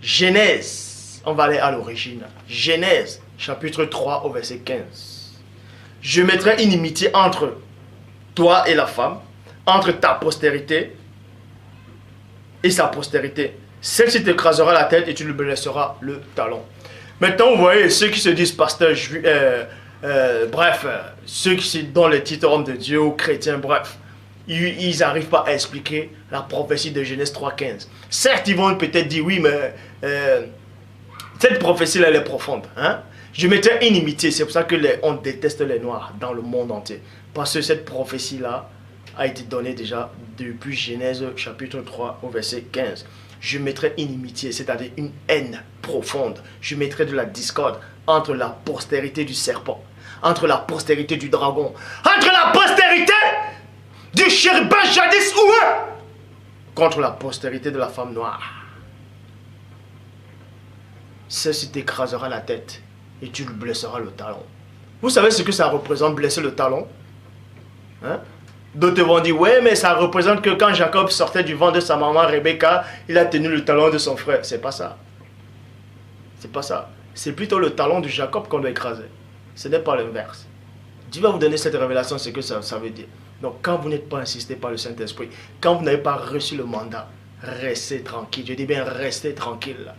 Genèse, on va aller à l'origine. Genèse, chapitre 3 au verset 15. Je mettrai inimitié entre toi et la femme, entre ta postérité et sa postérité. Celle-ci t'écrasera la tête et tu lui blesseras le talon. Maintenant, vous voyez, ceux qui se disent pasteurs, ceux qui sont dans les titres hommes de Dieu ou chrétiens, bref, ils n'arrivent pas à expliquer la prophétie de Genèse 3.15. Certes, ils vont peut-être dire, oui, mais cette prophétie-là, elle est profonde. Hein? Je mettrai inimitié, c'est pour ça qu'on déteste les Noirs dans le monde entier. Parce que cette prophétie-là a été donnée déjà depuis Genèse chapitre 3 au verset 15. Je mettrai inimitié, c'est-à-dire une haine profonde. Je mettrai de la discorde entre la postérité du serpent, entre la postérité du dragon, entre la postérité du chérubin jadis oué, contre la postérité de la femme noire. Celle-ci t'écrasera la tête et tu lui blesseras le talon. Vous savez ce que ça représente, blesser le talon? Hein? D'autres vont dire, ouais, mais ça représente que quand Jacob sortait du ventre de sa maman Rebecca, il a tenu le talon de son frère. C'est pas ça. C'est pas ça. C'est plutôt le talon de Jacob qu'on doit écraser. Ce n'est pas l'inverse. Dieu va vous donner cette révélation, c'est que ça veut dire. Donc, quand vous n'êtes pas insisté par le Saint-Esprit, quand vous n'avez pas reçu le mandat, restez tranquille. Je dis bien, restez tranquille.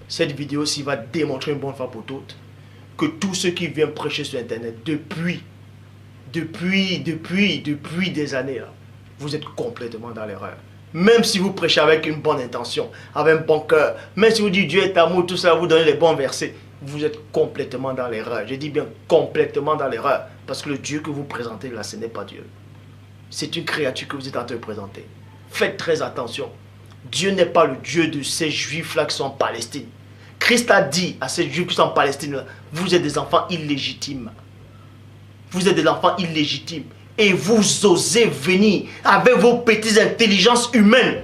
Cette vidéo-ci va démontrer une bonne fois pour toutes que tous ceux qui viennent prêcher sur Internet depuis des années, là, vous êtes complètement dans l'erreur. Même si vous prêchez avec une bonne intention, avec un bon cœur, même si vous dites Dieu est amour, tout ça, vous donnez les bons versets, vous êtes complètement dans l'erreur. Je dis bien complètement dans l'erreur. Parce que le Dieu que vous présentez là, ce n'est pas Dieu. C'est une créature que vous êtes en train de présenter. Faites très attention. Dieu n'est pas le Dieu de ces juifs-là qui sont en Palestine. Christ a dit à ces juifs qui sont en Palestine là, vous êtes des enfants illégitimes. Vous êtes des enfants illégitimes. Et vous osez venir avec vos petites intelligences humaines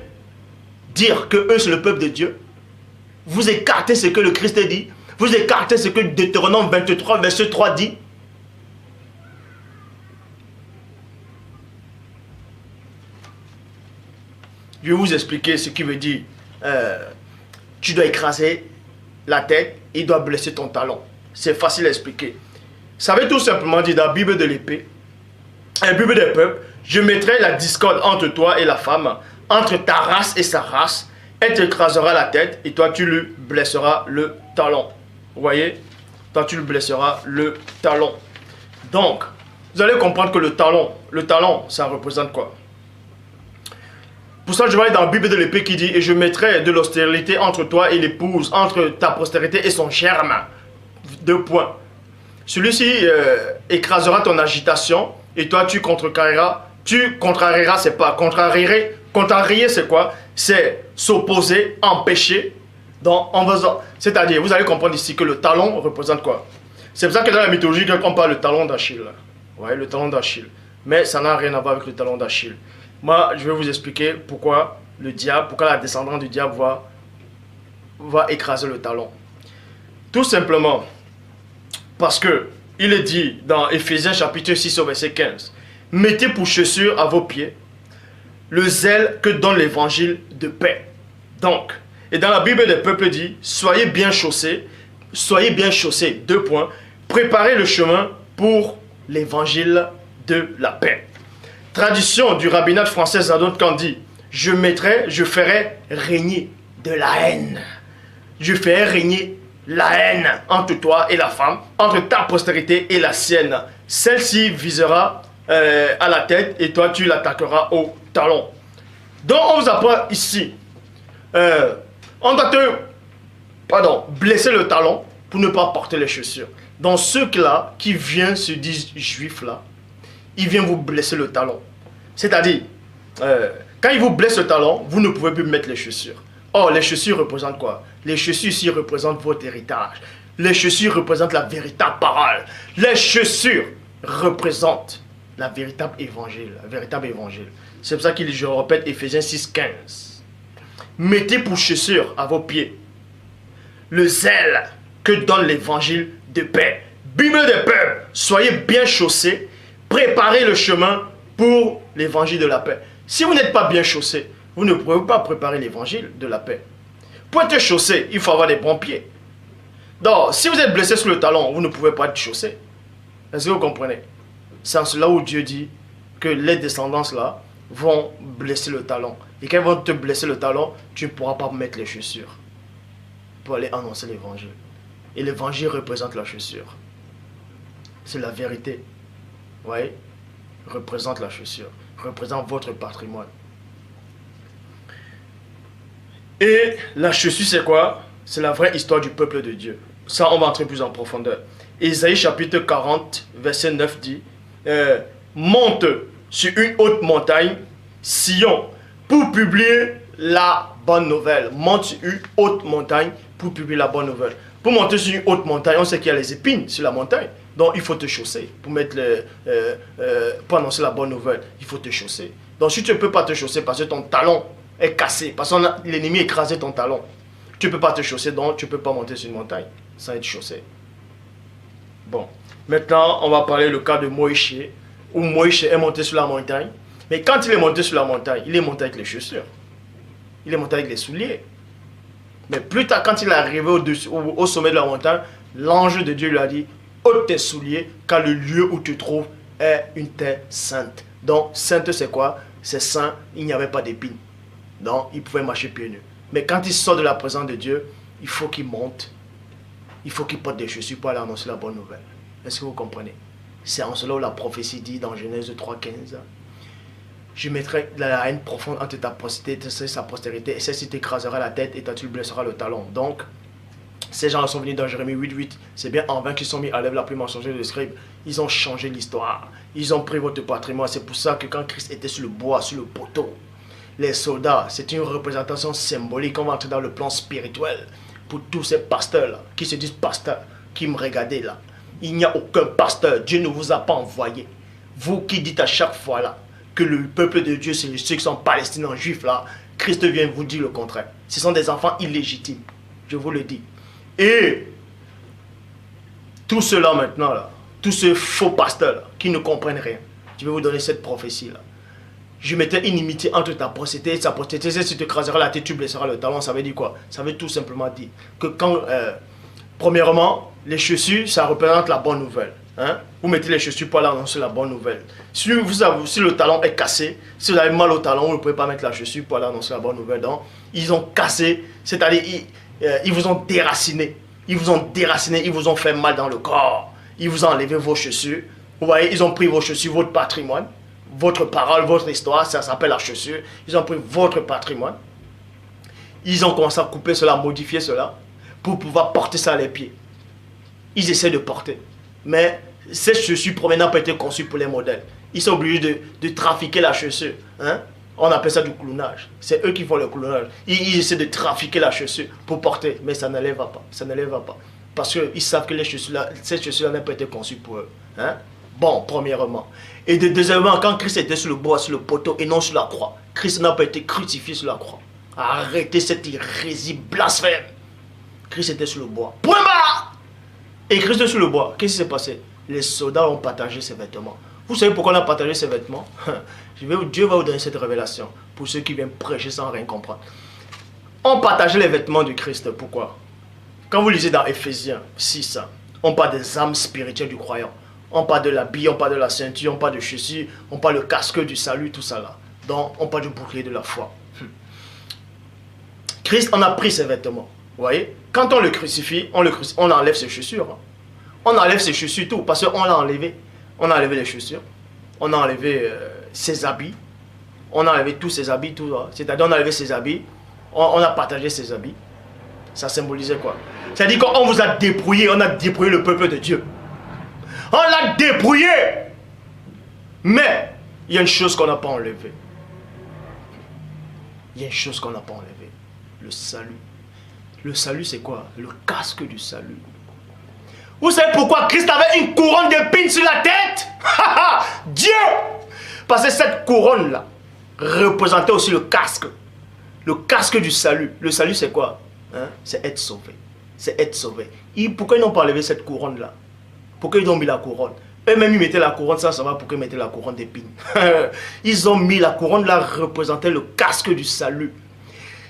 dire que eux c'est le peuple de Dieu. Vous écartez ce que le Christ dit. Vous écartez ce que Deutéronome 23 verset 3 dit. Je vais vous expliquer ce qui veut dire tu dois écraser la tête, il doit blesser ton talon. C'est facile à expliquer. Ça veut tout simplement dire dans la Bible de l'épée, la Bible des peuples, je mettrai la discorde entre toi et la femme, entre ta race et sa race. Elle t'écrasera la tête et toi tu lui blesseras le talon. Vous voyez? Toi tu lui blesseras le talon. Donc, vous allez comprendre que le talon, ça représente quoi? Pour ça, je vais aller dans la Bible de l'épée qui dit, et je mettrai de l'austérité entre toi et l'épouse, entre ta postérité et son germe. 2 points. Celui-ci écrasera ton agitation et toi tu contrarieras. Tu contrarieras, c'est pas contrarier. Contrarier, c'est quoi? C'est s'opposer, empêcher. Donc, en faisant, c'est-à-dire, vous allez comprendre ici que le talon représente quoi? C'est pour ça que dans la mythologie, on parle le talon d'Achille. Ouais, le talon d'Achille. Mais ça n'a rien à voir avec le talon d'Achille. Moi, je vais vous expliquer pourquoi le diable, pourquoi la descendante du diable va écraser le talon. Tout simplement, parce que il est dit dans Éphésiens chapitre 6 au verset 15, mettez pour chaussure à vos pieds le zèle que donne l'évangile de paix. Donc, et dans la Bible des peuples dit, soyez bien chaussés, 2 points, préparez le chemin pour l'évangile de la paix. Tradition du rabbinat français Zadon Kandi, je ferai régner de la haine. Je ferai régner la haine entre toi et la femme, entre ta postérité et la sienne. Celle-ci visera à la tête et toi tu l'attaqueras au talon. Donc on vous apprend ici, on doit blesser le talon pour ne pas porter les chaussures. Donc ceux-là qui viennent se disent juifs là, ils viennent vous blesser le talon. C'est-à-dire, quand ils vous blessent le talon, vous ne pouvez plus mettre les chaussures. Or, les chaussures représentent quoi? Les chaussures ici représentent votre héritage. Les chaussures représentent la véritable parole. Les chaussures représentent la véritable évangile. C'est pour ça qu'il dit, je répète, Éphésiens 6, 15. Mettez pour chaussures à vos pieds le zèle que donne l'évangile de paix. Bible des peuples, soyez bien chaussés, préparez le chemin pour l'évangile de la paix. Si vous n'êtes pas bien chaussés, vous ne pouvez pas préparer l'évangile de la paix. Pour être chaussé, il faut avoir des bons pieds. Donc, si vous êtes blessé sur le talon, vous ne pouvez pas être chaussé. Est-ce que vous comprenez? C'est en cela où Dieu dit que les descendants là vont blesser le talon. Et quand ils vont te blesser le talon, tu ne pourras pas mettre les chaussures pour aller annoncer l'évangile. Et l'évangile représente la chaussure. C'est la vérité. Vous voyez? Représente la chaussure. Représente votre patrimoine. Et la chaussure, c'est quoi? C'est la vraie histoire du peuple de Dieu. Ça, on va entrer plus en profondeur. Ésaïe chapitre 40, verset 9 dit monte sur une haute montagne, Sion, pour publier la bonne nouvelle. Monte sur une haute montagne pour publier la bonne nouvelle. Pour monter sur une haute montagne, on sait qu'il y a les épines sur la montagne. Donc, il faut te chausser. Pour, pour annoncer la bonne nouvelle, il faut te chausser. Donc, si tu ne peux pas te chausser parce que ton talon est cassé, parce que l'ennemi a écrasé ton talon, tu ne peux pas te chausser, donc tu ne peux pas monter sur une montagne sans être chaussé. Bon, maintenant, on va parler le cas de Moïse, où Moïse est monté sur la montagne. Mais quand il est monté sur la montagne, il est monté avec les chaussures. Il est monté avec les souliers. Mais plus tard, quand il est arrivé au sommet de la montagne, l'ange de Dieu lui a dit, ôte tes souliers, car le lieu où tu te trouves est une terre sainte. Donc, sainte, c'est quoi? C'est saint, il n'y avait pas d'épines. Donc, il pouvait marcher pieds nus. Mais quand il sort de la présence de Dieu, il faut qu'il monte. Il faut qu'il porte des chaussures pour aller annoncer la bonne nouvelle. Est-ce que vous comprenez? C'est en cela où la prophétie dit dans Genèse 3,15, je mettrai la haine profonde entre ta postérité et sa postérité, et celle-ci t'écrasera la tête et toi tu blesseras le talon. Donc, ces gens sont venus dans Jérémie 8,8. C'est bien en vain qu'ils sont mis à l'œuvre la plume mensongère de scribe. Ils ont changé l'histoire. Ils ont pris votre patrimoine. C'est pour ça que quand Christ était sur le bois, sur le poteau, les soldats, c'est une représentation symbolique. On va entrer dans le plan spirituel. Pour tous ces pasteurs-là, qui se disent pasteurs, qui me regardent là. Il n'y a aucun pasteur. Dieu ne vous a pas envoyé. Vous qui dites à chaque fois là, que le peuple de Dieu, c'est ceux qui sont palestiniens, juifs là, Christ vient vous dire le contraire. Ce sont des enfants illégitimes. Je vous le dis. Et tout cela maintenant là, tous ces faux pasteurs là, qui ne comprennent rien, je vais vous donner cette prophétie là. Je mettais une inimitié entre ta postérité et sa postérité. Si tu te craseras la tête, tu blesseras le talon. Ça veut dire quoi? Ça veut tout simplement dire que quand, premièrement, les chaussures, ça représente la bonne nouvelle. Hein? Vous mettez les chaussures pour aller annoncer la bonne nouvelle. Si le talon est cassé, si vous avez mal au talon, vous ne pouvez pas mettre la chaussure pour aller annoncer la bonne nouvelle. Donc, ils ont cassé, c'est-à-dire ils vous ont déraciné. Ils vous ont déraciné, ils vous ont fait mal dans le corps. Ils vous ont enlevé vos chaussures. Vous voyez, ils ont pris vos chaussures, votre patrimoine. Votre parole, votre histoire, ça s'appelle la chaussure. Ils ont pris votre patrimoine. Ils ont commencé à couper cela, à modifier cela, pour pouvoir porter ça à les pieds. Ils essaient de porter. Mais ces chaussures premières n'ont pas été conçues pour les modèles. Ils sont obligés de trafiquer la chaussure. Hein? On appelle ça du clownage. C'est eux qui font le clownage. Ils essaient de trafiquer la chaussure pour porter. Mais ça ne les va pas. Ça ne les va pas. Parce qu'ils savent que ces chaussures-là n'ont pas été conçues pour eux. Hein? Bon, premièrement. Et deuxièmement, quand Christ était sur le bois, sur le poteau et non sur la croix, Christ n'a pas été crucifié sur la croix. Arrêtez cette hérésie blasphème. Christ était sur le bois. Point barre. Et Christ était sur le bois. Qu'est-ce qui s'est passé? Les soldats ont partagé ses vêtements. Vous savez pourquoi on a partagé ses vêtements? Dieu va vous donner cette révélation pour ceux qui viennent prêcher sans rien comprendre. On partageait les vêtements du Christ. Pourquoi? Quand vous lisez dans Ephésiens 6, on parle des âmes spirituelles du croyant. On parle de l'habit, on parle de la ceinture, on parle de chaussures, on parle du casque du salut, tout ça là. Donc, on parle du bouclier de la foi. Christ en a pris ses vêtements. Vous voyez? Quand on le crucifie, on enlève ses chaussures. On enlève ses chaussures, tout, parce qu'on l'a enlevé. On a enlevé les chaussures. On a enlevé ses habits. On a enlevé tous ses habits, tout. C'est-à-dire, on a enlevé ses habits. On a partagé ses habits. Ça symbolisait quoi? C'est-à-dire qu'on vous a dépouillé, on a dépouillé le peuple de Dieu. On l'a dépouillé. Mais, il y a une chose qu'on n'a pas enlevée. Il y a une chose qu'on n'a pas enlevée. Le salut. Le salut, c'est quoi? Le casque du salut. Vous savez pourquoi Christ avait une couronne d'épines sur la tête? Dieu! Parce que cette couronne-là représentait aussi le casque. Le casque du salut. Le salut, c'est quoi? Hein? C'est être sauvé. C'est être sauvé. Pourquoi ils n'ont pas enlevé cette couronne-là? Pourquoi ils ont mis la couronne? Eux-mêmes, ils mettaient la couronne sans savoir pourquoi ils mettaient la couronne d'épines. Ils ont mis la couronne là, représentait le casque du salut.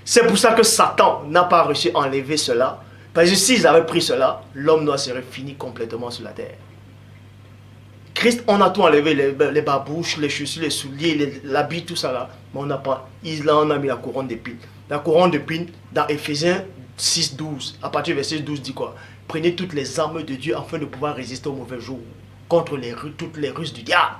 C'est pour ça que Satan n'a pas réussi à enlever cela. Parce que s'ils avaient pris cela, l'homme noir serait fini complètement sur la terre. Christ, on a tout enlevé, les babouches, les chaussures, les souliers, l'habit, tout ça là. Mais on n'a pas. Là, on a mis la couronne d'épines. La couronne d'épines, dans Éphésiens 6, 12, à partir du verset 12, dit quoi? Prenez toutes les armes de Dieu afin de pouvoir résister au mauvais jour, contre toutes les ruses du diable.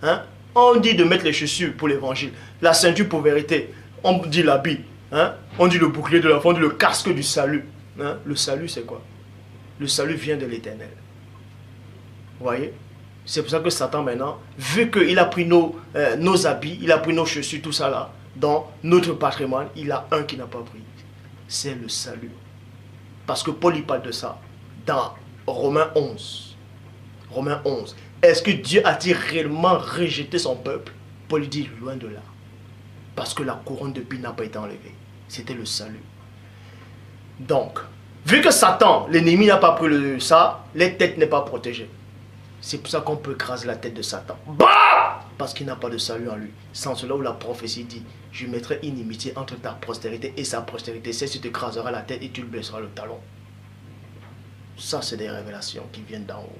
Hein? On dit de mettre les chaussures pour l'évangile, la ceinture pour vérité, on dit l'habit, hein? On dit le bouclier de la foi, on dit le casque du salut. Hein? Le salut, c'est quoi? Le salut vient de l'Éternel. Vous voyez? C'est pour ça que Satan maintenant, vu qu'il a pris nos habits, il a pris nos chaussures, tout ça là, dans notre patrimoine, il a un qui n'a pas pris. C'est le salut. Parce que Paul il parle de ça dans Romains 11. Romains 11. Est-ce que Dieu a-t-il réellement rejeté son peuple? Paul dit loin de là. Parce que la couronne d'épines n'a pas été enlevée. C'était le salut. Donc, vu que Satan, l'ennemi n'a pas pris ça, les têtes n'est pas protégées. C'est pour ça qu'on peut écraser la tête de Satan. Bah! Parce qu'il n'a pas de salut en lui. Sans cela où la prophétie dit, je mettrai inimitié entre ta postérité et sa postérité. C'est tu t'écraseras la tête et tu le blesseras le talon. Ça, c'est des révélations qui viennent d'en haut.